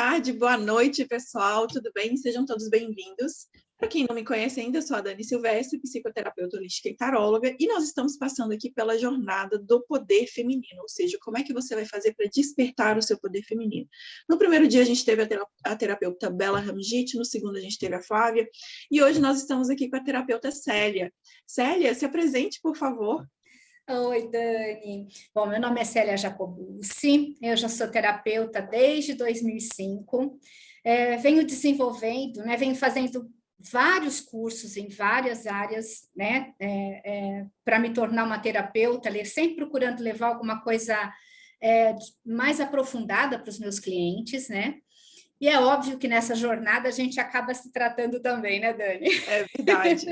tarde, boa noite, pessoal. Tudo bem? Sejam todos bem-vindos. Para quem não me conhece ainda, eu sou a Dani Silvestre, psicoterapeuta holística e taróloga, e nós estamos passando aqui pela jornada do poder feminino, ou seja, como é que você vai fazer para despertar o seu poder feminino. No primeiro dia a gente teve a terapeuta Bela Ramgit, no segundo a gente teve a Flávia, e hoje nós estamos aqui com a terapeuta Célia. Célia, se apresente, por favor. Oi, Dani. Bom, meu nome é Célia Jacobucci, eu já sou terapeuta desde 2005, venho desenvolvendo, venho fazendo vários cursos em várias áreas, para me tornar uma terapeuta, sempre procurando levar alguma coisa mais aprofundada para os meus clientes, né? E é óbvio que nessa jornada a gente acaba se tratando também, né, Dani? É verdade.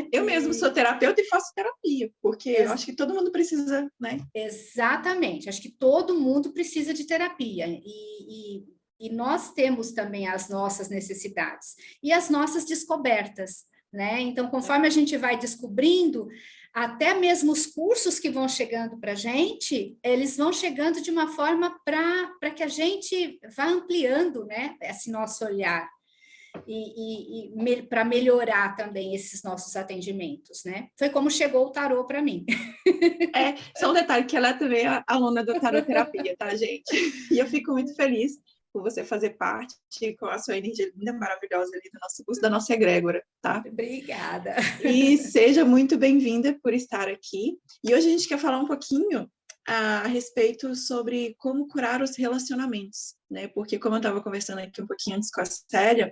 Eu mesmo sou terapeuta e faço terapia, porque eu acho que todo mundo precisa, né? Exatamente, acho que todo mundo precisa de terapia, e nós temos também as nossas necessidades e as nossas descobertas, né? Então, conforme a gente vai descobrindo, até mesmo os cursos que vão chegando para a gente, eles vão chegando de uma forma para que a gente vá ampliando, né, esse nosso olhar. Para melhorar também esses nossos atendimentos, né? Foi como chegou o tarô para mim. Só um detalhe, que ela é também a aluna da taroterapia, tá, gente? E eu fico muito feliz por você fazer parte com a sua energia linda, maravilhosa ali do nosso curso, da nossa egrégora, tá? Obrigada. E seja muito bem-vinda por estar aqui. E hoje a gente quer falar um pouquinho a respeito sobre como curar os relacionamentos, né? Porque como eu estava conversando aqui um pouquinho antes com a Célia,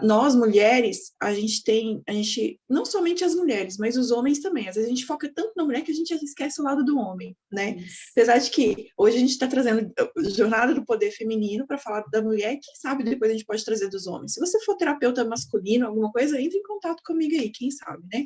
nós mulheres, a gente, não somente as mulheres, mas os homens também, às vezes a gente foca tanto na mulher que a gente esquece o lado do homem, né? Isso. Apesar de que hoje a gente está trazendo jornada do poder feminino para falar da mulher, quem sabe depois a gente pode trazer dos homens. Se você for terapeuta masculino, alguma coisa, entre em contato comigo aí, quem sabe, né?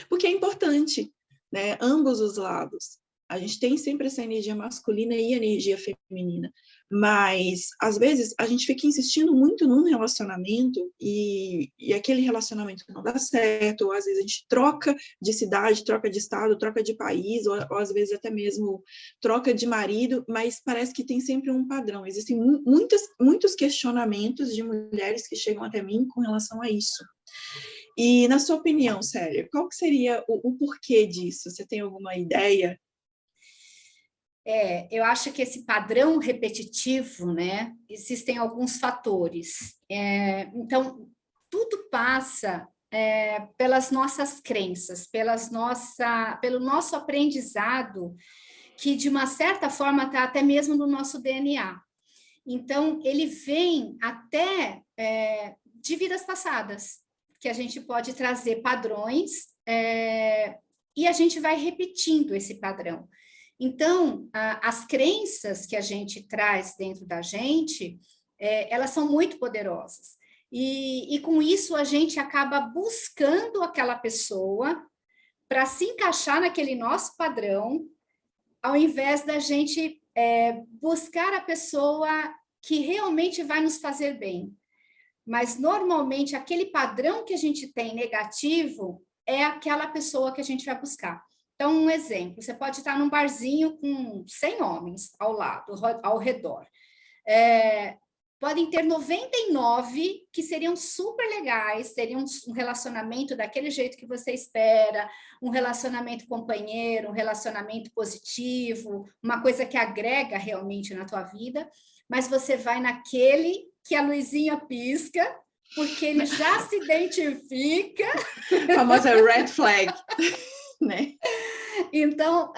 Porque é importante, né? Ambos os lados. A gente tem sempre essa energia masculina e energia feminina, mas às vezes a gente fica insistindo muito num relacionamento e aquele relacionamento não dá certo, ou às vezes a gente troca de cidade, troca de estado, troca de país, ou às vezes até mesmo troca de marido, mas parece que tem sempre um padrão. Existem muitos questionamentos de mulheres que chegam até mim com relação a isso. E, na sua opinião, Célia, qual que seria o porquê disso? Você tem alguma ideia? Eu acho que esse padrão repetitivo, né? Existem alguns fatores. Então, tudo passa pelas nossas crenças, pelo nosso aprendizado, que de uma certa forma está até mesmo no nosso DNA. Então, ele vem até de vidas passadas, que a gente pode trazer padrões e a gente vai repetindo esse padrão. Então, as crenças que a gente traz dentro da gente, elas são muito poderosas. E com isso, a gente acaba buscando aquela pessoa para se encaixar naquele nosso padrão, ao invés da gente buscar a pessoa que realmente vai nos fazer bem. Mas, normalmente, aquele padrão que a gente tem negativo é aquela pessoa que a gente vai buscar. Então, um exemplo, você pode estar num barzinho com 100 homens ao redor. Podem ter 99 que seriam super legais, teriam um relacionamento daquele jeito que você espera, um relacionamento companheiro, um relacionamento positivo, uma coisa que agrega realmente na tua vida, mas você vai naquele que a luzinha pisca, porque ele já se identifica. A famosa red flag, né? Então,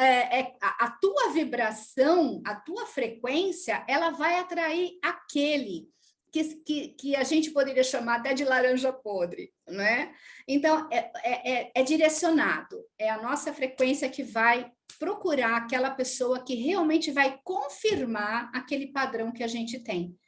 a tua vibração, a tua frequência, ela vai atrair aquele que a gente poderia chamar até de laranja podre, né? Então, é direcionado, é a nossa frequência que vai procurar aquela pessoa que realmente vai confirmar aquele padrão que a gente tem.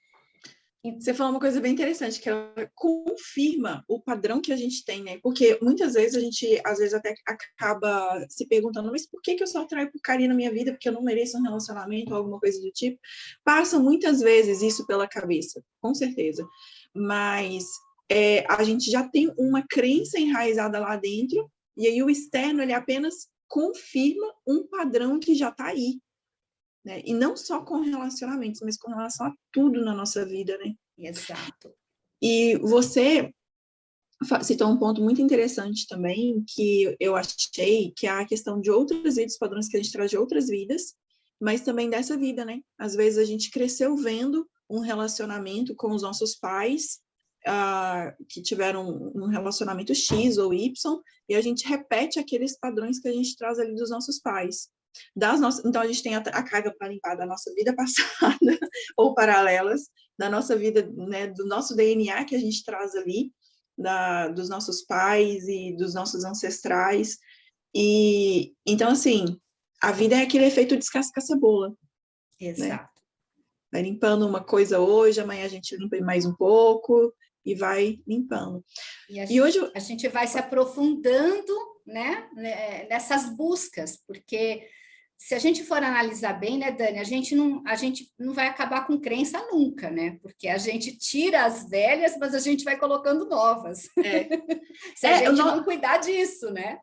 Você falou uma coisa bem interessante, que ela confirma o padrão que a gente tem, né? Porque muitas vezes a gente, às vezes, até acaba se perguntando, mas por que eu só atraio porcaria na minha vida? Porque eu não mereço um relacionamento ou alguma coisa do tipo. Passa muitas vezes isso pela cabeça, com certeza. Mas a gente já tem uma crença enraizada lá dentro, e aí o externo, ele apenas confirma um padrão que já está aí. né? E não só com relacionamentos, mas com relação a tudo na nossa vida, né? Exato. E você citou um ponto muito interessante também, que eu achei, que é a questão de outras vidas, padrões que a gente traz de outras vidas, mas também dessa vida, né? Às vezes a gente cresceu vendo um relacionamento com os nossos pais, que tiveram um relacionamento X ou Y, e a gente repete aqueles padrões que a gente traz ali dos nossos pais. Então, a gente tem a carga para limpar da nossa vida passada, ou paralelas, da nossa vida, né, do nosso DNA que a gente traz ali, dos nossos pais e dos nossos ancestrais. E então, assim, a vida é aquele efeito descasca-cebola, né? Exato. Vai limpando uma coisa hoje, amanhã a gente limpa mais um pouco e vai limpando. E hoje a gente vai se aprofundando, né, nessas buscas, porque se a gente for analisar bem, né, Dani, a gente não vai acabar com crença nunca, né? Porque a gente tira as velhas, mas a gente vai colocando novas. Se a gente não cuidar disso, né?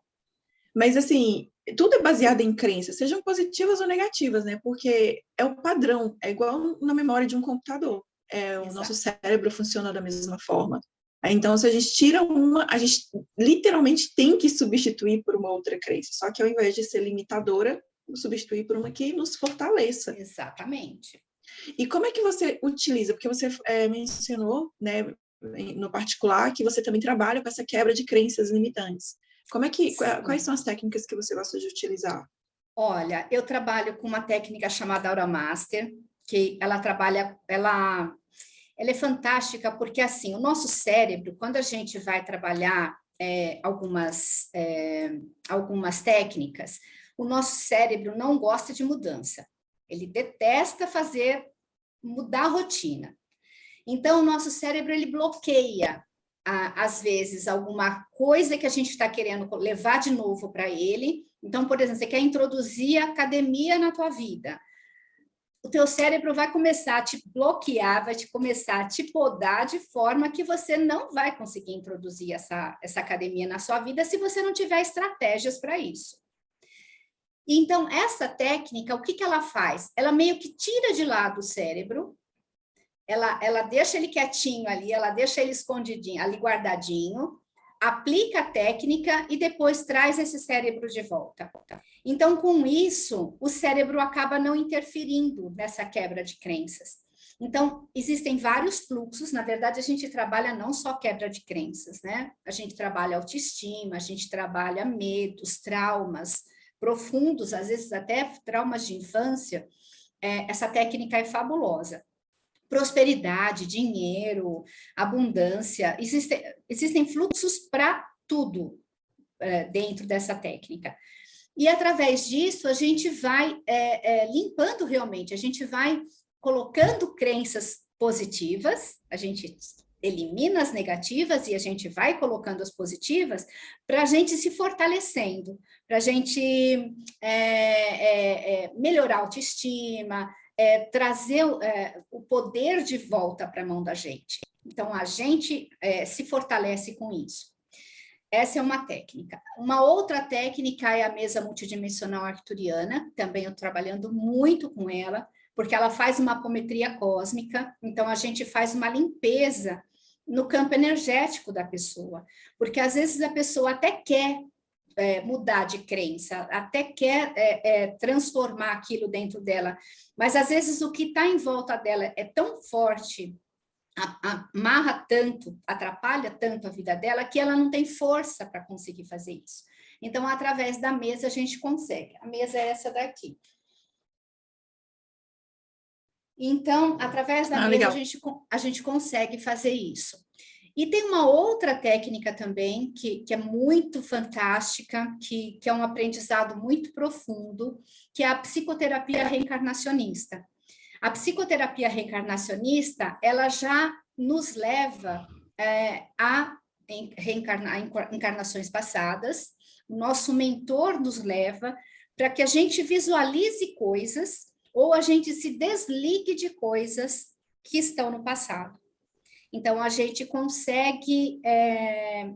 Mas, assim, tudo é baseado em crenças, sejam positivas ou negativas, né? Porque é o padrão, é igual na memória de um computador. O nosso cérebro funciona da mesma forma. Então, se a gente tira uma, a gente literalmente tem que substituir por uma outra crença. Só que ao invés de ser limitadora, substituir por uma que nos fortaleça. Exatamente. E como é que você utiliza? Porque você mencionou, né, no particular, que você também trabalha com essa quebra de crenças limitantes. Quais são as técnicas que você gosta de utilizar? Olha, eu trabalho com uma técnica chamada Aura Master, que ela é fantástica porque, assim, o nosso cérebro, quando a gente vai trabalhar algumas técnicas, o nosso cérebro não gosta de mudança. Ele detesta mudar a rotina. Então, o nosso cérebro, ele bloqueia, às vezes, alguma coisa que a gente está querendo levar de novo para ele. Então, por exemplo, você quer introduzir a academia na tua vida. O teu cérebro vai começar a te bloquear, vai começar a te podar de forma que você não vai conseguir introduzir essa academia na sua vida se você não tiver estratégias para isso. Então, essa técnica, o que ela faz? Ela meio que tira de lado o cérebro, ela deixa ele quietinho ali, ela deixa ele escondidinho, ali guardadinho, aplica a técnica e depois traz esse cérebro de volta. Então, com isso, o cérebro acaba não interferindo nessa quebra de crenças. Então, existem vários fluxos, na verdade, a gente trabalha não só quebra de crenças, né? A gente trabalha autoestima, a gente trabalha medos, traumas profundos, às vezes até traumas de infância. Essa técnica é fabulosa. Prosperidade, dinheiro, abundância, existem fluxos para tudo dentro dessa técnica. E através disso, a gente vai limpando realmente, a gente vai colocando crenças positivas, a gente elimina as negativas e a gente vai colocando as positivas para a gente se fortalecendo, para a gente melhorar a autoestima, trazer o poder de volta para a mão da gente. Então, a gente se fortalece com isso. Essa é uma técnica. Uma outra técnica é a mesa multidimensional arcturiana, também eu trabalhando muito com ela, porque ela faz uma apometria cósmica, então a gente faz uma limpeza no campo energético da pessoa, porque às vezes a pessoa até quer mudar de crença, até quer transformar aquilo dentro dela, mas às vezes o que está em volta dela é tão forte, amarra tanto, atrapalha tanto a vida dela, que ela não tem força para conseguir fazer isso. Então, através da mesa, a gente consegue. A mesa é essa daqui. Então, através da mesa, a gente consegue fazer isso. E tem uma outra técnica também, que é muito fantástica, que é um aprendizado muito profundo, que é a psicoterapia reencarnacionista. A psicoterapia reencarnacionista, ela já nos leva a encarnações passadas, o nosso mentor nos leva para que a gente visualize coisas ou a gente se desligue de coisas que estão no passado. Então, a gente consegue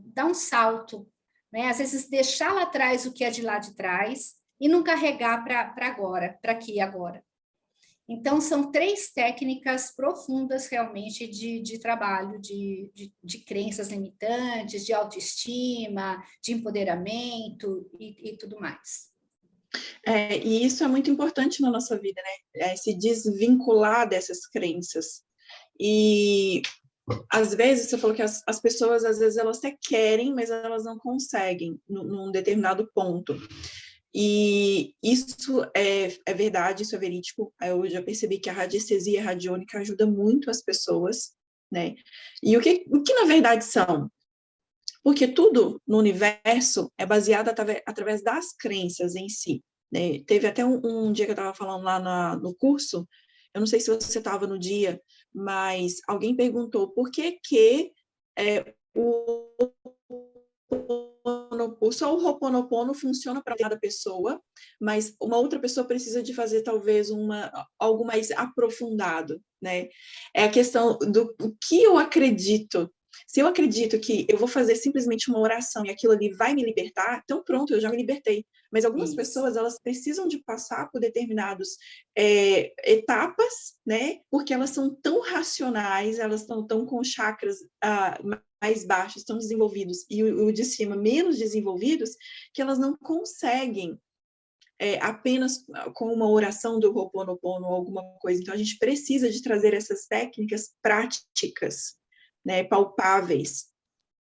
dar um salto, né? Às vezes deixar lá atrás o que é de lá de trás e não carregar para agora, para aqui e agora. Então, são 3 técnicas profundas realmente de trabalho, de crenças limitantes, de autoestima, de empoderamento e tudo mais. E isso é muito importante na nossa vida, né? Se desvincular dessas crenças. E às vezes, você falou que as pessoas, às vezes, elas até querem, mas elas não conseguem num determinado ponto. E isso é verdade, isso é verídico. Eu já percebi que a radiestesia radiônica ajuda muito as pessoas, né? E o que na verdade são? Porque tudo no universo é baseado através das crenças em si, né? Teve até um dia que eu estava falando lá no curso, eu não sei se você estava no dia, mas alguém perguntou por que só o Ho'oponopono funciona para cada pessoa, mas uma outra pessoa precisa de fazer talvez algo mais aprofundado, né? É a questão do que eu acredito. Se eu acredito que eu vou fazer simplesmente uma oração e aquilo ali vai me libertar, então pronto, eu já me libertei. Mas algumas pessoas, elas precisam de passar por determinadas etapas, né? Porque elas são tão racionais, elas estão tão com chakras mais baixos, tão desenvolvidos, e o de cima menos desenvolvidos, que elas não conseguem apenas com uma oração do Ho'oponopono ou alguma coisa. Então, a gente precisa de trazer essas técnicas práticas, né, palpáveis.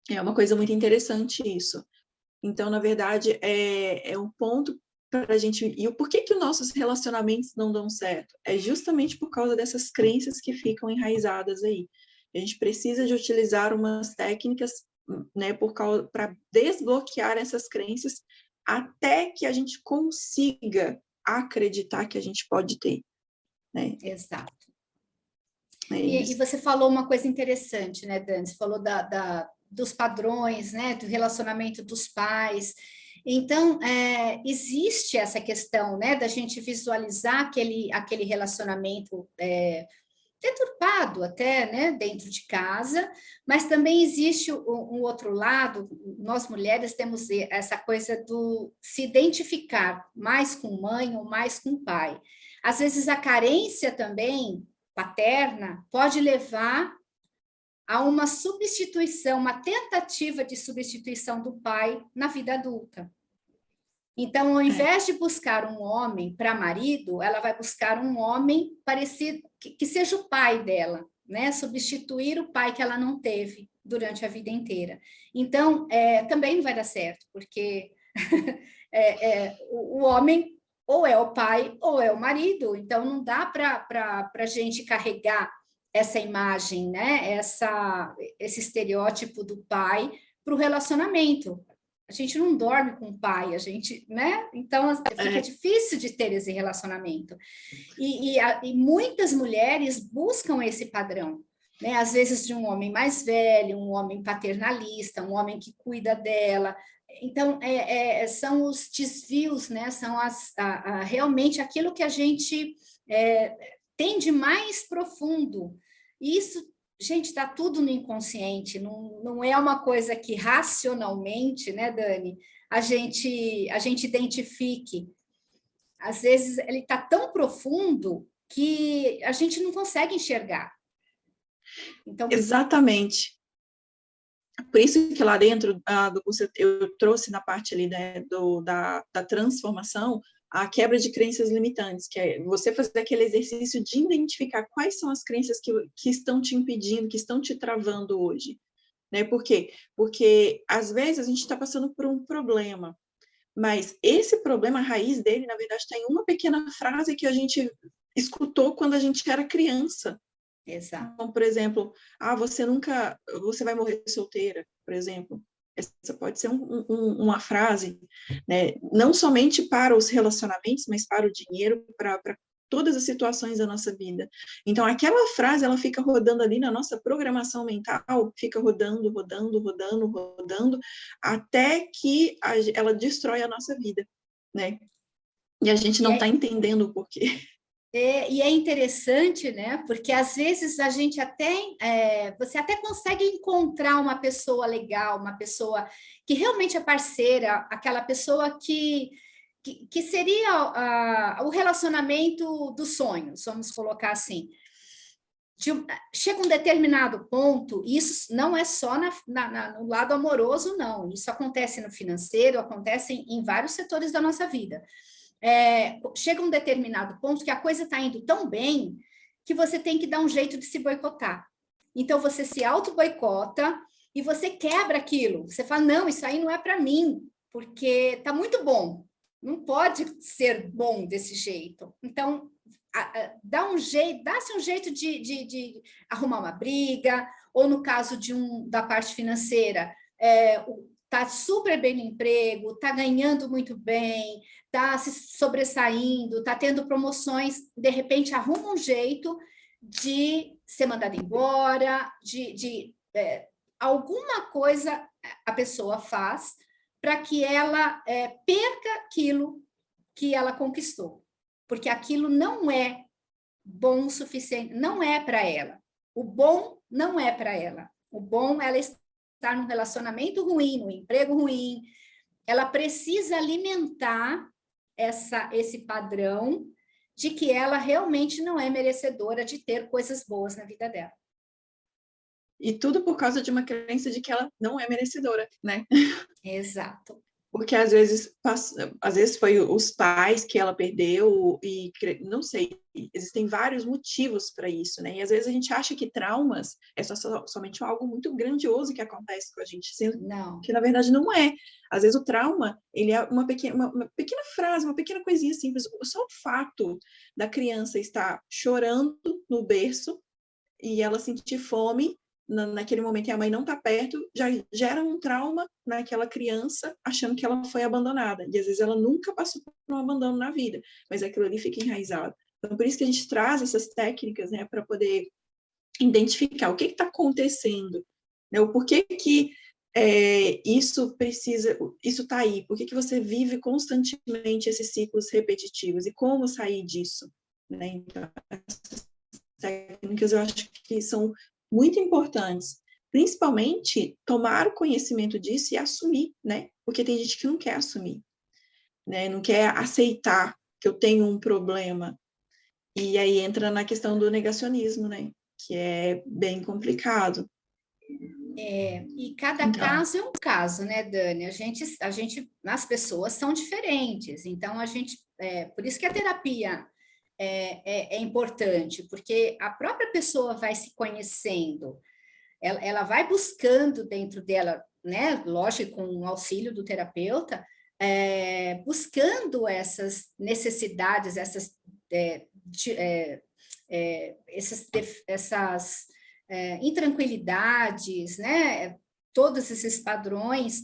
É uma coisa muito interessante isso. Então, na verdade, é um ponto para a gente... E o porquê que os nossos relacionamentos não dão certo? É justamente por causa dessas crenças que ficam enraizadas aí. A gente precisa de utilizar umas técnicas, né, para desbloquear essas crenças até que a gente consiga acreditar que a gente pode ter, né? Exato. E você falou uma coisa interessante, né, Dani? Você falou dos padrões, né, do relacionamento dos pais. Então, existe essa questão, né, da gente visualizar aquele relacionamento deturpado até, né, dentro de casa, mas também existe um outro lado. Nós mulheres temos essa coisa do se identificar mais com mãe ou mais com pai. Às vezes a carência também paterna pode levar a uma substituição, uma tentativa de substituição do pai na vida adulta. Então, ao invés de buscar um homem para marido, ela vai buscar um homem parecido, que seja o pai dela, né? Substituir o pai que ela não teve durante a vida inteira. Então, também não vai dar certo, porque o homem ou é o pai ou é o marido, então não dá para a gente carregar essa imagem, né? Esse estereótipo do pai para o relacionamento. A gente não dorme com o pai, a gente, né? Então fica difícil de ter esse relacionamento. E muitas mulheres buscam esse padrão, né? Às vezes de um homem mais velho, um homem paternalista, um homem que cuida dela. Então, são os desvios, né? São realmente aquilo que a gente tem de mais profundo. E isso, gente, está tudo no inconsciente, não é uma coisa que racionalmente, né, Dani, a gente identifique. Às vezes ele está tão profundo que a gente não consegue enxergar. Então, exatamente. Por isso que lá dentro do curso eu trouxe na parte ali, né, da transformação a quebra de crenças limitantes, que é você fazer aquele exercício de identificar quais são as crenças que estão te impedindo, que estão te travando hoje. Né? Por quê? Porque, às vezes, a gente está passando por um problema, mas esse problema, a raiz dele, na verdade, está em uma pequena frase que a gente escutou quando a gente era criança. exato. Então, por exemplo, você vai morrer solteira, por exemplo. Essa pode ser uma frase, né? Não somente para os relacionamentos, mas para o dinheiro, para todas as situações da nossa vida. Então, aquela frase, ela fica rodando ali na nossa programação mental, fica rodando, rodando, rodando, rodando, até que ela destrói a nossa vida, né? E a gente não está entendendo o porquê. E é interessante, né? Porque às vezes a gente você até consegue encontrar uma pessoa legal, uma pessoa que realmente é parceira, aquela pessoa que que seria o relacionamento dos sonhos, vamos colocar assim. Chega um determinado ponto, isso não é só no lado amoroso, não. Isso acontece no financeiro, acontece em vários setores da nossa vida. Chega um determinado ponto que a coisa está indo tão bem que você tem que dar um jeito de se boicotar. Então, você se auto-boicota e você quebra aquilo. Você fala, não, isso aí não é para mim, porque está muito bom. Não pode ser bom desse jeito. Então, dá-se um jeito de arrumar uma briga, ou no caso da parte financeira, está super bem no emprego, está ganhando muito bem, está se sobressaindo, está tendo promoções, de repente arruma um jeito de ser mandado embora, alguma coisa a pessoa faz para que ela perca aquilo que ela conquistou. Porque aquilo não é bom o suficiente, não é para ela. O bom não é para ela. O bom é ela estar num relacionamento ruim, num emprego ruim. Ela precisa alimentar esse padrão de que ela realmente não é merecedora de ter coisas boas na vida dela. E tudo por causa de uma crença de que ela não é merecedora, né? Exato. Porque às vezes foi os pais que ela perdeu e não sei, existem vários motivos para isso, né? E às vezes a gente acha que traumas é somente algo muito grandioso que acontece com a gente, sendo não. Que na verdade não é. Às vezes o trauma, ele é uma pequena frase, uma pequena coisinha simples. Só o fato da criança estar chorando no berço e ela sentir fome naquele momento e a mãe não está perto, já gera um trauma naquela criança, achando que ela foi abandonada. E às vezes ela nunca passou por um abandono na vida, mas aquilo ali fica enraizado. Então, por isso que a gente traz essas técnicas, né, para poder identificar o que está acontecendo, né, o porquê que isso está aí, por que você vive constantemente esses ciclos repetitivos e como sair disso, né? Então, essas técnicas eu acho que são muito importantes, principalmente tomar o conhecimento disso e assumir, né? Porque tem gente que não quer assumir, né? Não quer aceitar que eu tenho um problema. E aí entra na questão do negacionismo, né? Que é bem complicado. E cada caso é um caso, né, Dani? As pessoas são diferentes, então por isso que a terapia é importante, porque a própria pessoa vai se conhecendo, ela vai buscando dentro dela, né, lógico, com o auxílio do terapeuta, buscando essas necessidades, essas intranquilidades, né, todos esses padrões,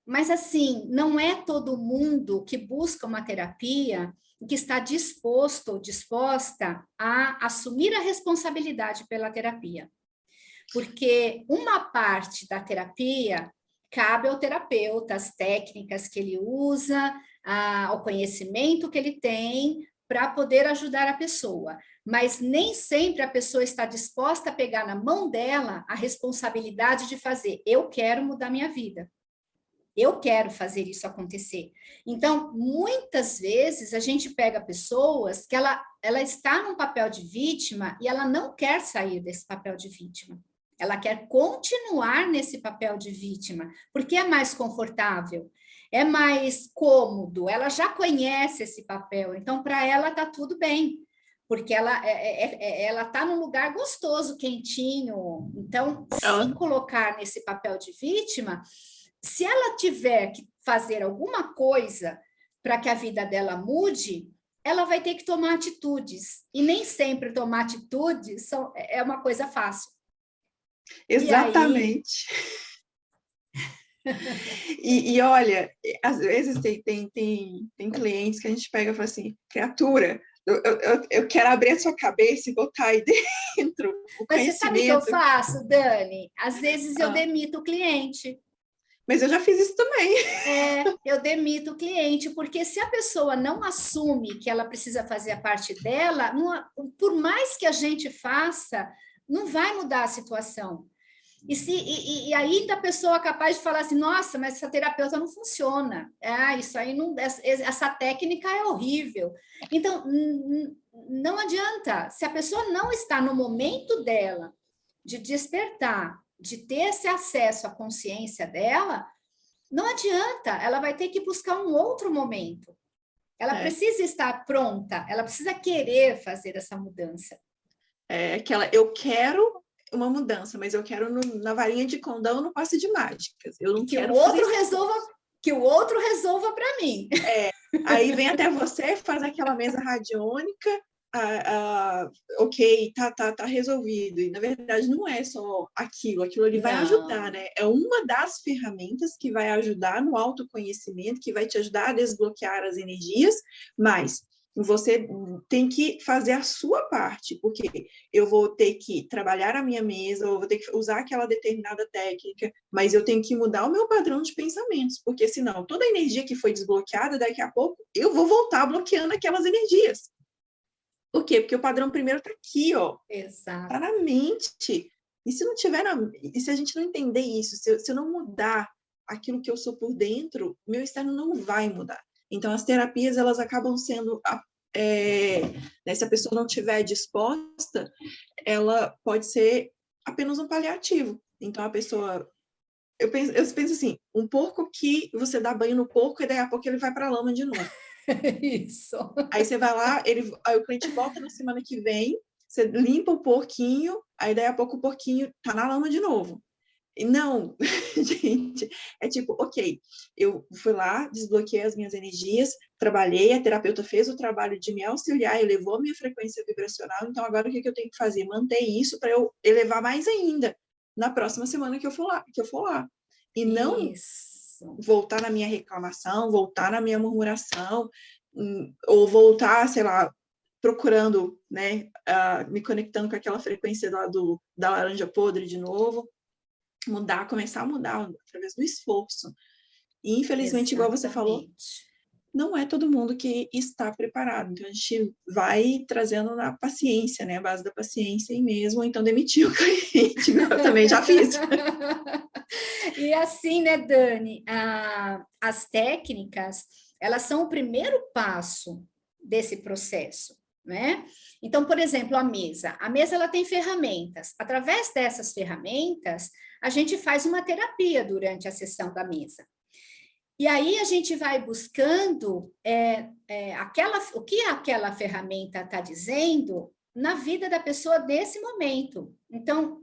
mas assim, não é todo mundo que busca uma terapia que está disposto ou disposta a assumir a responsabilidade pela terapia. Porque uma parte da terapia cabe ao terapeuta, as técnicas que ele usa, o conhecimento que ele tem para poder ajudar a pessoa. Mas nem sempre a pessoa está disposta a pegar na mão dela a responsabilidade de fazer, eu quero mudar minha vida. Eu quero fazer isso acontecer. Então, muitas vezes, a gente pega pessoas que ela está num papel de vítima e ela não quer sair desse papel de vítima. Ela quer continuar nesse papel de vítima, porque é mais confortável, é mais cômodo, ela já conhece esse papel, então, para ela está tudo bem, porque ela está num lugar gostoso, quentinho. Então, se colocar nesse papel de vítima, se ela tiver que fazer alguma coisa para que a vida dela mude, ela vai ter que tomar atitudes. E nem sempre tomar atitudes é uma coisa fácil. Exatamente. E olha, às vezes tem clientes que a gente pega e fala assim, criatura, eu quero abrir a sua cabeça e botar aí dentro o Mas você sabe o que eu faço, Dani? Às vezes eu demito o cliente. Mas eu já fiz isso também. Eu demito o cliente, porque se a pessoa não assume que ela precisa fazer a parte dela, por mais que a gente faça, não vai mudar a situação. E aí a pessoa é capaz de falar assim, nossa, mas essa terapeuta não funciona. Isso aí não, essa técnica é horrível. Então, não adianta. Se a pessoa não está no momento dela de despertar, de ter esse acesso à consciência dela, não adianta. Ela vai ter que buscar um outro momento. Ela precisa estar pronta, ela precisa querer fazer essa mudança. Eu quero uma mudança, mas eu quero na varinha de condão, no passe de mágicas. Eu não quero que o outro resolva para mim. Aí vem até você, faz aquela mesa radiônica, ok, tá resolvido. E na verdade não é só aquilo ali vai ajudar, né? É uma das ferramentas que vai ajudar no autoconhecimento, que vai te ajudar a desbloquear as energias, mas você tem que fazer a sua parte, porque eu vou ter que trabalhar a minha mesa, eu vou ter que usar aquela determinada técnica, mas eu tenho que mudar o meu padrão de pensamentos, porque senão toda a energia que foi desbloqueada, daqui a pouco eu vou voltar bloqueando aquelas energias. Por quê? Porque o padrão primeiro está aqui, ó. Exato. Está na mente. E se não tiver e se a gente não entender isso, se eu não mudar aquilo que eu sou por dentro, meu externo não vai mudar. Então, as terapias, elas acabam sendo, né, se a pessoa não estiver disposta, ela pode ser apenas um paliativo. Então, a pessoa... Eu penso assim, um porco que você dá banho no porco e daí a pouco ele vai para a lama de novo. Isso. Aí você vai lá, aí o cliente volta na semana que vem, você limpa o porquinho, aí daí a pouco o porquinho tá na lama de novo. E não, gente, é tipo, ok, eu fui lá, desbloqueei as minhas energias, trabalhei, a terapeuta fez o trabalho de me auxiliar, elevou a minha frequência vibracional, então agora o que eu tenho que fazer? Manter isso para eu elevar mais ainda na próxima semana que eu for lá. E não voltar na minha reclamação, voltar na minha murmuração, ou voltar, sei lá, procurando, né, me conectando com aquela frequência lá da laranja podre de novo. Começar a mudar através do esforço. E, infelizmente, igual você falou, não é todo mundo que está preparado. Então, a gente vai trazendo na paciência, né? A base da paciência e mesmo, ou então demitir o cliente. Eu também já fiz. E assim, né, Dani, as técnicas, elas são o primeiro passo desse processo, né? Então, por exemplo, a mesa ela tem ferramentas. Através dessas ferramentas, a gente faz uma terapia durante a sessão da mesa. E aí a gente vai buscando o que aquela ferramenta está dizendo na vida da pessoa desse momento. Então,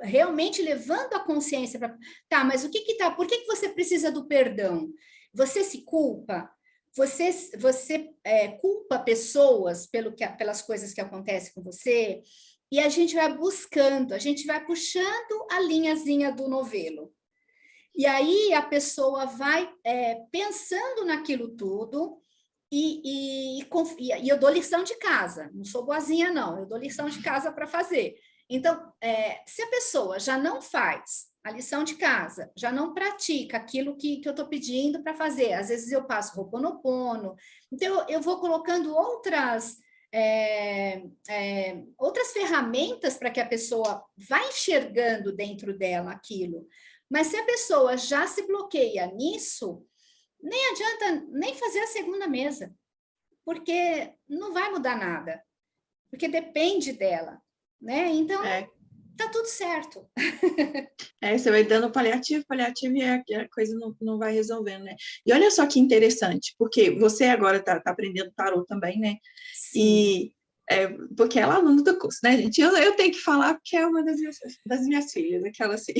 realmente levando a consciência para... Tá, mas por que você precisa do perdão? Você se culpa? Você culpa pessoas pelas coisas que acontecem com você? E a gente vai buscando, a gente vai puxando a linhazinha do novelo. E aí a pessoa vai pensando naquilo tudo e eu dou lição de casa. Não sou boazinha, não. Eu dou lição de casa para fazer. Então, se a pessoa já não faz a lição de casa, já não pratica aquilo que eu estou pedindo para fazer, às vezes eu passo Ho'oponopono, então eu vou colocando outras ferramentas para que a pessoa vá enxergando dentro dela aquilo. Mas se a pessoa já se bloqueia nisso, nem adianta nem fazer a segunda mesa, porque não vai mudar nada, porque depende dela. Né? Então, tá tudo certo. Você vai dando paliativo e a coisa não vai resolvendo, né? E olha só que interessante, porque você agora tá aprendendo tarô também, né? Sim. E porque ela é aluna do curso, né, gente? Eu tenho que falar porque é uma das minhas filhas, aquela assim.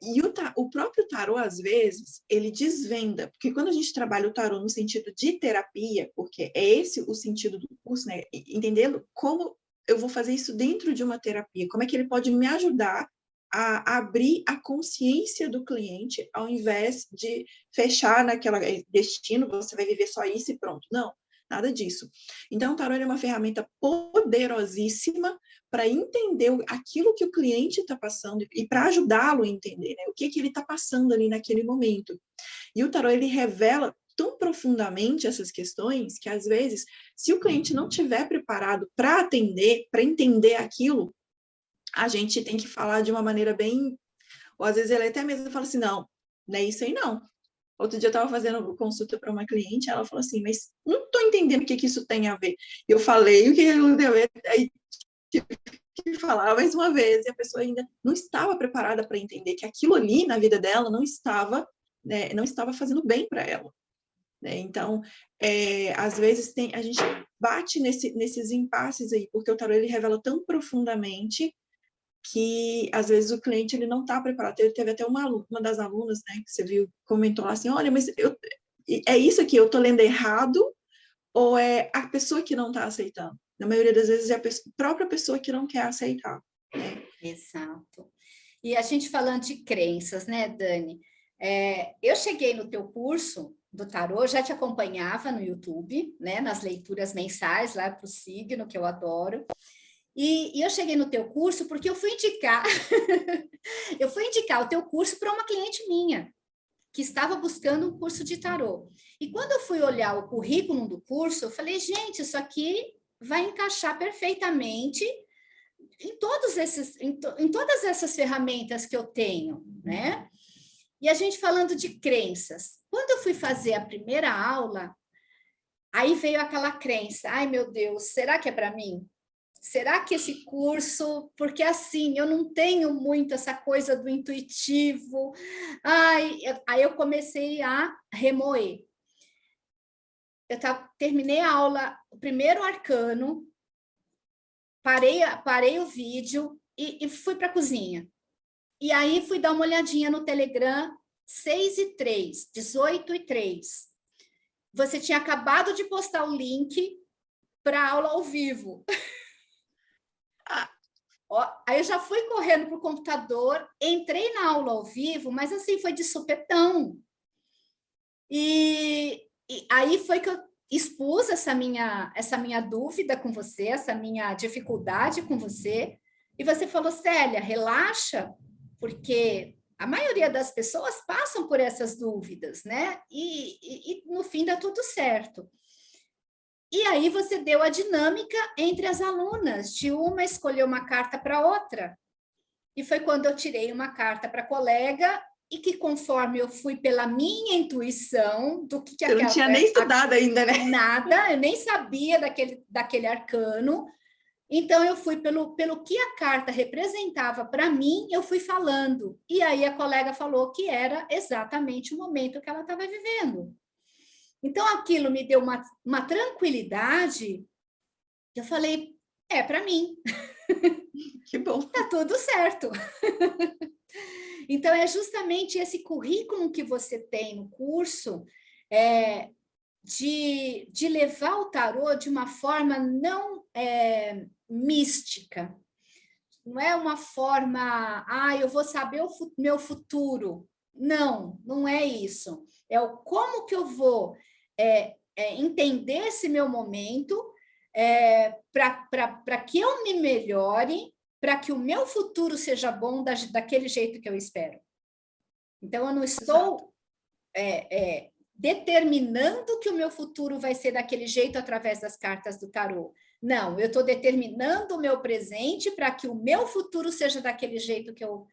E o próprio tarô, às vezes, ele desvenda, porque quando a gente trabalha o tarô no sentido de terapia, porque é esse o sentido do curso, né? Entendendo como eu vou fazer isso dentro de uma terapia, como é que ele pode me ajudar a abrir a consciência do cliente, ao invés de fechar naquela destino, você vai viver só isso e pronto. Não, nada disso. Então, o tarô é uma ferramenta poderosíssima para entender aquilo que o cliente está passando e para ajudá-lo a entender, né, o que ele está passando ali naquele momento. E o tarô, ele revela tão profundamente essas questões que, às vezes, se o cliente não estiver preparado para atender, para entender aquilo, a gente tem que falar de uma maneira bem... Ou, às vezes, ele até mesmo fala assim, não é isso aí, não. Outro dia eu estava fazendo consulta para uma cliente, ela falou assim, mas não estou entendendo o que isso tem a ver. Eu falei o que aquilo tem a ver, aí tive que falar mais uma vez, e a pessoa ainda não estava preparada para entender que aquilo ali na vida dela não estava, né, não estava fazendo bem para ela. Né? Então, às vezes a gente bate nesses impasses aí, porque o tarô ele revela tão profundamente que às vezes o cliente ele não está preparado. Teve até uma das alunas, né, que você viu, comentou lá assim, olha, mas é isso aqui, eu estou lendo errado, ou é a pessoa que não está aceitando? Na maioria das vezes é a própria pessoa que não quer aceitar. Né? Exato. E a gente falando de crenças, né, Dani? Eu cheguei no teu curso do tarô, já te acompanhava no YouTube, né, nas leituras mensais lá para o signo, que eu adoro. E eu cheguei no teu curso porque eu fui indicar, eu fui indicar o teu curso para uma cliente minha, que estava buscando um curso de tarô. E quando eu fui olhar o currículo do curso, eu falei, gente, isso aqui vai encaixar perfeitamente em todas essas ferramentas que eu tenho, né? E a gente falando de crenças. Quando eu fui fazer a primeira aula, aí veio aquela crença, ai meu Deus, será que é para mim? Será que esse curso, porque assim, eu não tenho muito essa coisa do intuitivo. Aí eu comecei a remoer. Terminei a aula, o primeiro arcano, parei o vídeo e fui para a cozinha. E aí fui dar uma olhadinha no Telegram, 6:03, 18:03. Você tinha acabado de postar o link para a aula ao vivo. Aí eu já fui correndo para o computador, entrei na aula ao vivo, mas assim, foi de supetão. E aí foi que eu expus essa minha dúvida com você, essa minha dificuldade com você, e você falou, Célia, relaxa, porque a maioria das pessoas passam por essas dúvidas, né? E no fim dá tudo certo. E aí você deu a dinâmica entre as alunas, de uma escolher uma carta para outra. E foi quando eu tirei uma carta para a colega, e que conforme eu fui pela minha intuição, do que Você não tinha nem estudado ainda, né? Nada, eu nem sabia daquele arcano. Então, eu fui pelo que a carta representava para mim, eu fui falando. E aí a colega falou que era exatamente o momento que ela estava vivendo. Então, aquilo me deu uma tranquilidade. Eu falei, é para mim. Que bom. Tá tudo certo. Então, é justamente esse currículo que você tem no curso, de levar o tarô de uma forma não mística. Não é uma forma, eu vou saber o meu futuro. Não, não é isso. É o como que eu vou entender esse meu momento para que eu me melhore, para que o meu futuro seja bom daquele jeito que eu espero. Então, eu não estou determinando que o meu futuro vai ser daquele jeito através das cartas do tarô. Não, eu estou determinando o meu presente para que o meu futuro seja daquele jeito que eu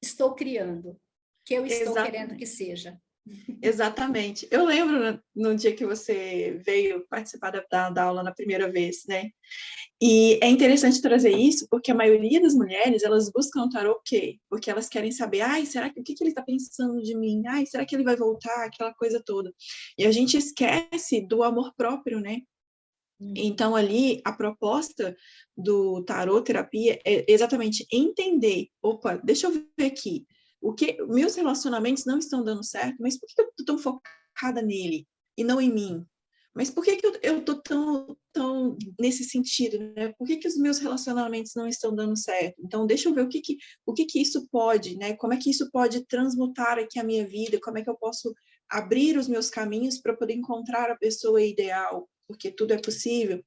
estou criando, que eu estou querendo que seja. Exatamente. Eu lembro no dia que você veio participar da aula na primeira vez, né? E é interessante trazer isso, porque a maioria das mulheres, elas buscam o tarô o quê? Porque elas querem saber, será que o que ele está pensando de mim? Será que ele vai voltar? Aquela coisa toda. E a gente esquece do amor próprio, né? Então, ali, a proposta do tarô terapia é exatamente entender, opa, deixa eu ver aqui, meus relacionamentos não estão dando certo, mas por que eu estou tão focada nele e não em mim? Mas por que eu estou tão nesse sentido, né? Por que os meus relacionamentos não estão dando certo? Então, deixa eu ver o que isso pode, né? Como é que isso pode transmutar aqui a minha vida? Como é que eu posso abrir os meus caminhos para poder encontrar a pessoa ideal? Porque tudo é possível.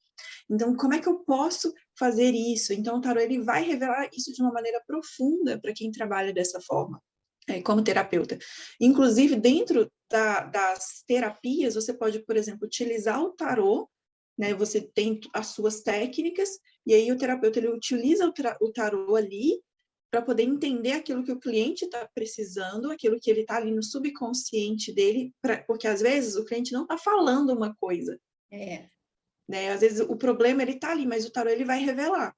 Então, como é que eu posso fazer isso? Então, o tarô ele vai revelar isso de uma maneira profunda para quem trabalha dessa forma. como terapeuta. Inclusive, dentro das terapias, você pode, por exemplo, utilizar o tarô, né? Você tem as suas técnicas, e aí o terapeuta ele utiliza o tarô ali para poder entender aquilo que o cliente está precisando, aquilo que ele está ali no subconsciente dele, porque às vezes o cliente não está falando uma coisa. Né? Às vezes o problema ele está ali, mas o tarô ele vai revelar.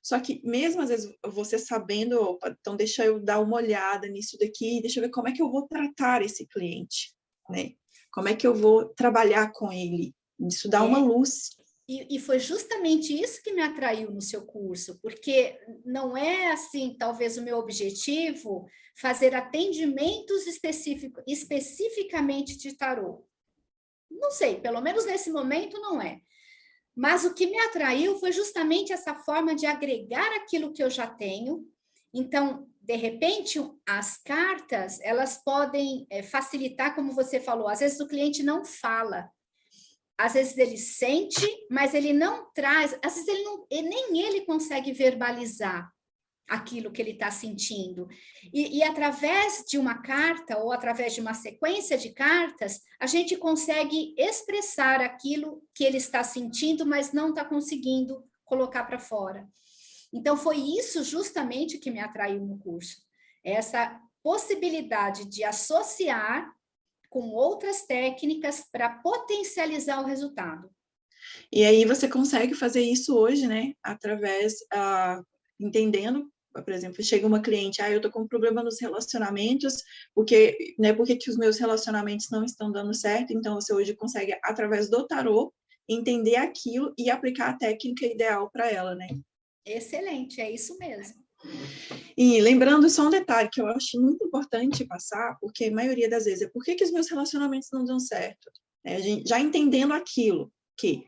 Só que mesmo às vezes você sabendo, opa, então deixa eu dar uma olhada nisso daqui, deixa eu ver como é que eu vou tratar esse cliente, né? Como é que eu vou trabalhar com ele? Isso dá uma luz. E foi justamente isso que me atraiu no seu curso, porque não é assim, talvez o meu objetivo, fazer atendimentos especificamente de tarô. Não sei, pelo menos nesse momento não é. Mas o que me atraiu foi justamente essa forma de agregar aquilo que eu já tenho. Então, de repente, as cartas, elas podem facilitar, como você falou, às vezes o cliente não fala, às vezes ele sente, mas ele não traz, às vezes nem ele consegue verbalizar aquilo que ele está sentindo. E através de uma carta ou através de uma sequência de cartas, a gente consegue expressar aquilo que ele está sentindo, mas não está conseguindo colocar para fora. Então, foi isso justamente que me atraiu no curso. Essa possibilidade de associar com outras técnicas para potencializar o resultado. E aí você consegue fazer isso hoje, né? Através, entendendo, por exemplo, chega uma cliente, eu tô com um problema nos relacionamentos, porque que os meus relacionamentos não estão dando certo, então você hoje consegue, através do tarô, entender aquilo e aplicar a técnica ideal para ela, né? Excelente, é isso mesmo. E lembrando só um detalhe que eu acho muito importante passar, porque a maioria das vezes é por que os meus relacionamentos não dão certo? A gente, já entendendo aquilo, que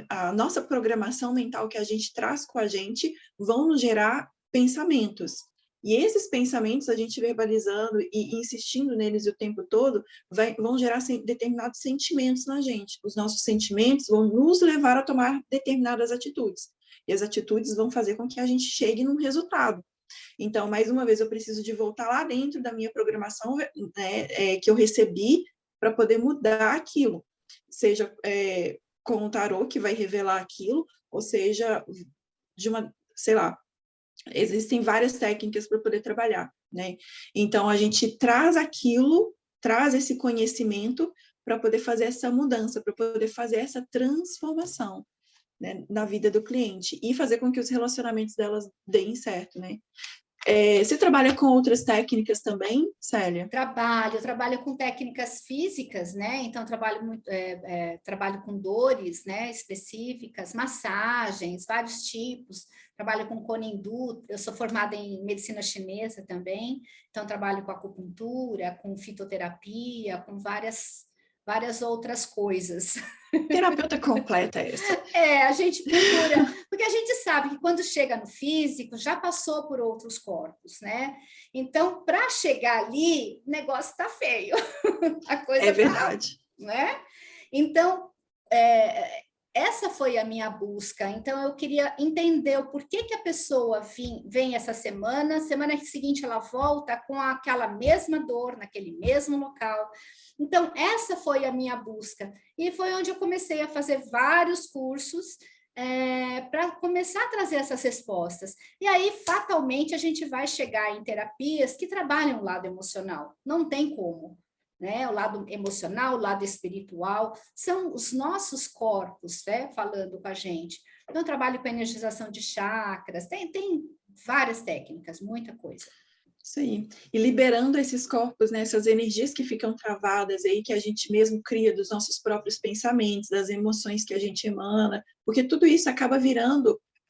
a nossa programação mental que a gente traz com a gente vão nos gerar pensamentos. E esses pensamentos, a gente verbalizando e insistindo neles o tempo todo, vão gerar determinados sentimentos na gente. Os nossos sentimentos vão nos levar a tomar determinadas atitudes. E as atitudes vão fazer com que a gente chegue num resultado. Então, mais uma vez, eu preciso de voltar lá dentro da minha programação, né, que eu recebi, para poder mudar aquilo. Seja com o tarô, que vai revelar aquilo, ou seja, sei lá, existem várias técnicas para poder trabalhar, né? Então, a gente traz aquilo, traz esse conhecimento para poder fazer essa mudança, para poder fazer essa transformação, né, na vida do cliente e fazer com que os relacionamentos delas deem certo, né? Você trabalha com outras técnicas também, Célia? Trabalho com técnicas físicas, né? Então, trabalho com dores, né, específicas, massagens, vários tipos. Trabalho com Konindu, eu sou formada em medicina chinesa também, então trabalho com acupuntura, com fitoterapia, com várias outras coisas. Terapeuta completa essa. A gente procura, porque a gente sabe que quando chega no físico, já passou por outros corpos, né? Então, para chegar ali, o negócio tá feio. A coisa é verdade. né? Então, essa foi a minha busca. Então, eu queria entender o porquê que a pessoa vem essa semana seguinte ela volta com aquela mesma dor, naquele mesmo local. Então, essa foi a minha busca. E foi onde eu comecei a fazer vários cursos para começar a trazer essas respostas. E aí, fatalmente, a gente vai chegar em terapias que trabalham o lado emocional. Não tem como. Né? O lado emocional, o lado espiritual, são os nossos corpos, né? Falando com a gente. Então, eu trabalho com energização de chakras, tem várias técnicas, muita coisa. Isso aí. E liberando esses corpos, né, essas energias que ficam travadas aí, que a gente mesmo cria dos nossos próprios pensamentos, das emoções que a gente emana, porque tudo isso acaba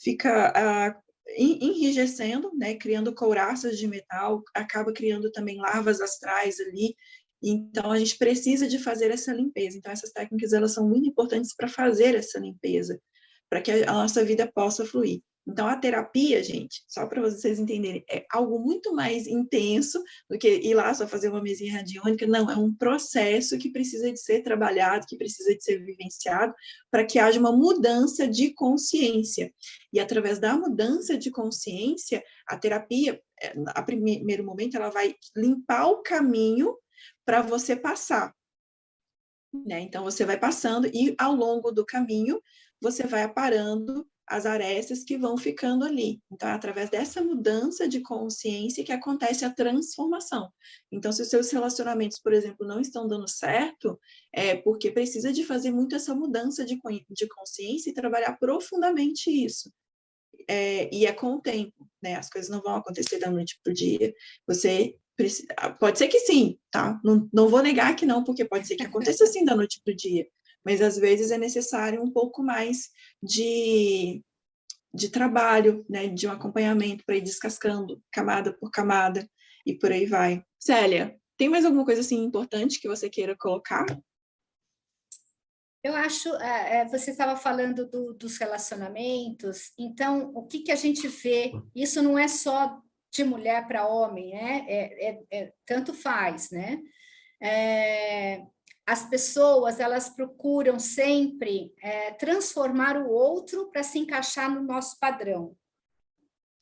fica enrijecendo, né, criando couraças de metal, acaba criando também larvas astrais ali. Então, a gente precisa de fazer essa limpeza. Então, essas técnicas, elas são muito importantes para fazer essa limpeza, para que a nossa vida possa fluir. Então, a terapia, gente, só para vocês entenderem, é algo muito mais intenso do que ir lá só fazer uma mesinha radiônica. Não, é um processo que precisa de ser trabalhado, que precisa de ser vivenciado, para que haja uma mudança de consciência. E através da mudança de consciência, a terapia, a primeiro momento, ela vai limpar o caminho para você passar. Né? Então, você vai passando e, ao longo do caminho, você vai aparando as arestas que vão ficando ali. Então, é através dessa mudança de consciência que acontece a transformação. Então, se os seus relacionamentos, por exemplo, não estão dando certo, é porque precisa de fazer muito essa mudança de consciência e trabalhar profundamente isso. E é com o tempo, né? As coisas não vão acontecer da noite para o dia. Você pode ser que sim, tá? Não vou negar que não, porque pode ser que aconteça assim da noite para o dia. Mas às vezes é necessário um pouco mais de trabalho, né? De um acompanhamento para ir descascando camada por camada e por aí vai. Célia, tem mais alguma coisa assim importante que você queira colocar? Eu acho, você estava falando dos relacionamentos, então, o que a gente vê, isso não é só de mulher para homem, né? Tanto faz, né? As pessoas, elas procuram sempre transformar o outro para se encaixar no nosso padrão.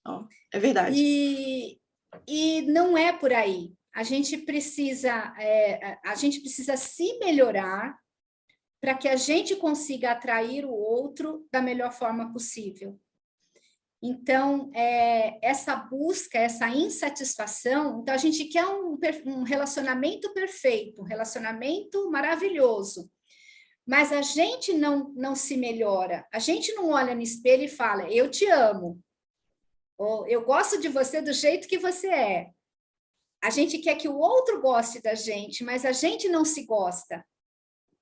Oh, é verdade. E não é por aí. A gente precisa se melhorar para que a gente consiga atrair o outro da melhor forma possível. Então, essa busca, essa insatisfação, então a gente quer um relacionamento perfeito, um relacionamento maravilhoso, mas a gente não se melhora, a gente não olha no espelho e fala, eu te amo, ou eu gosto de você do jeito que você é. A gente quer que o outro goste da gente, mas a gente não se gosta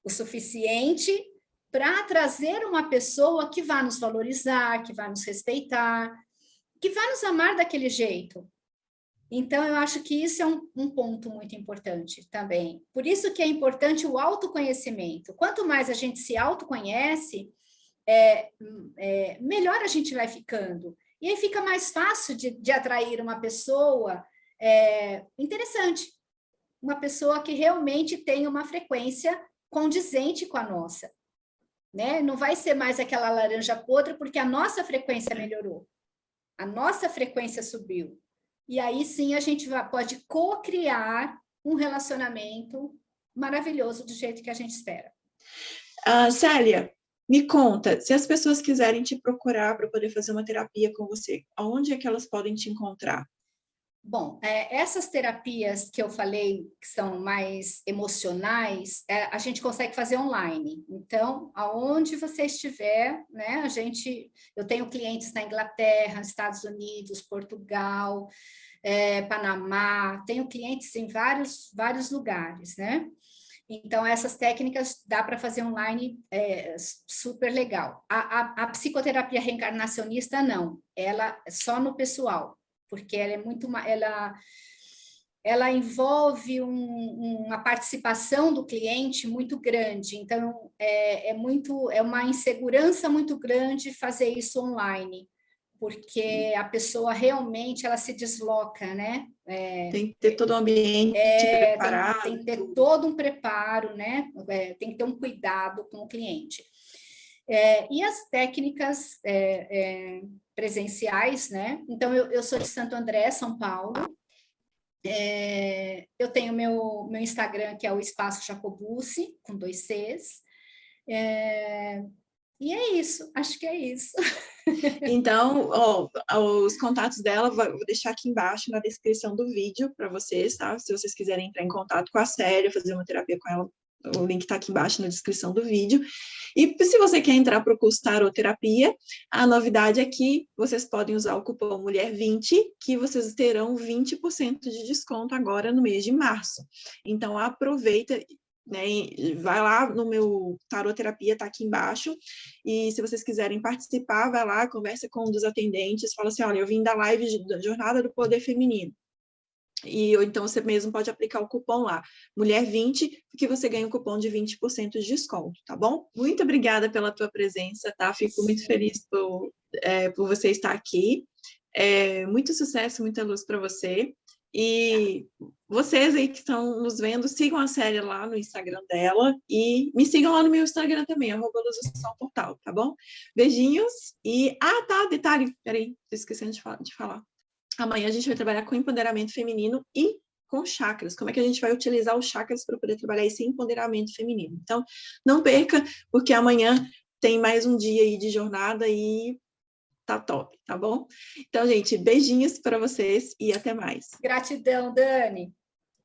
o suficiente para trazer uma pessoa que vai nos valorizar, que vai nos respeitar, que vai nos amar daquele jeito. Então, eu acho que isso é um ponto muito importante também. Por isso que é importante o autoconhecimento. Quanto mais a gente se autoconhece, melhor a gente vai ficando. E aí fica mais fácil de atrair uma pessoa interessante, uma pessoa que realmente tem uma frequência condizente com a nossa. Né? Não vai ser mais aquela laranja podre, porque a nossa frequência melhorou. A nossa frequência subiu. E aí sim a gente pode co-criar um relacionamento maravilhoso do jeito que a gente espera. Célia, me conta, se as pessoas quiserem te procurar para poder fazer uma terapia com você, aonde é que elas podem te encontrar? Bom, essas terapias que eu falei, que são mais emocionais, a gente consegue fazer online. Então, aonde você estiver, né? Eu tenho clientes na Inglaterra, Estados Unidos, Portugal, Panamá, tenho clientes em vários lugares, né? Então, essas técnicas dá para fazer online super legal. A psicoterapia reencarnacionista, não. Ela é só no pessoal, porque ela é muito... Ela envolve uma participação do cliente muito grande. Então, é uma insegurança muito grande fazer isso online, porque a pessoa realmente ela se desloca, né? Tem que ter todo um ambiente preparado. Tem que ter todo um preparo, né? Tem que ter um cuidado com o cliente. E as técnicas presenciais, né? Então, eu sou de Santo André, São Paulo. Eu tenho meu Instagram, que é o Espaço Jacobucci, com 2 Cs. E é isso, acho que é isso. Então, os contatos dela, vou deixar aqui embaixo na descrição do vídeo para vocês, tá? Se vocês quiserem entrar em contato com a Célia, fazer uma terapia com ela, o link está aqui embaixo na descrição do vídeo. E se você quer entrar para o curso Taroterapia, a novidade é que vocês podem usar o cupom Mulher20, que vocês terão 20% de desconto agora no mês de março. Então, aproveita, né, vai lá no meu Taroterapia, tá aqui embaixo, e se vocês quiserem participar, vai lá, conversa com um dos atendentes, fala assim, olha, eu vim da live da Jornada do Poder Feminino. ou então você mesmo pode aplicar o cupom lá, Mulher20, que você ganha um cupom de 20% de desconto, tá bom? Muito obrigada pela tua presença, tá? Fico muito feliz por você estar aqui. Muito sucesso, muita luz para você. E vocês aí que estão nos vendo, sigam a série lá no Instagram dela e me sigam lá no meu Instagram também, @luzdosolportal, tá bom? Beijinhos e... Ah, tá, detalhe, peraí, tô esquecendo de falar. Amanhã a gente vai trabalhar com empoderamento feminino e com chakras. Como é que a gente vai utilizar os chakras para poder trabalhar esse empoderamento feminino? Então, não perca, porque amanhã tem mais um dia aí de jornada e tá top, tá bom? Então, gente, beijinhos para vocês e até mais. Gratidão, Dani.